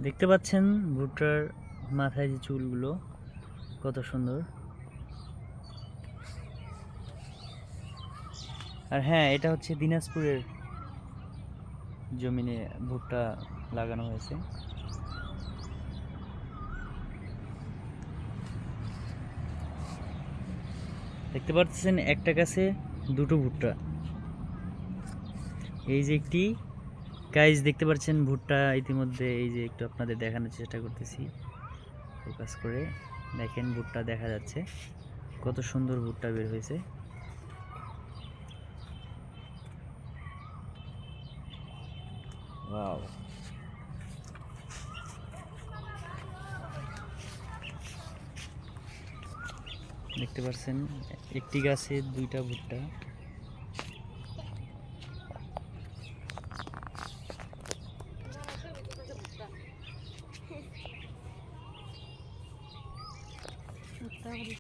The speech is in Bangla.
দেখতে পাচ্ছেন ভুট্টার মাথায় যে চুলগুলো কত সুন্দর। আর হ্যাঁ, এটা হচ্ছে দিনাজপুরের জমিনে ভুট্টা লাগানো হয়েছে। দেখতে পাচ্ছেন একটা গাছে দুটো ভুট্টা। এই যে একটি গাইজ দেখতে পাচ্ছেন ভুট্টা ইতিমধ্যে, এই যে একটু আপনাদের দেখানোর চেষ্টা করতেছি ফোকাস করে। দেখেন ভুট্টা দেখা যাচ্ছে, কত সুন্দর ভুট্টা বের হয়েছে। ওয়াও, দেখতে পাচ্ছেন একটি গাছে দুইটা ভুট্টা।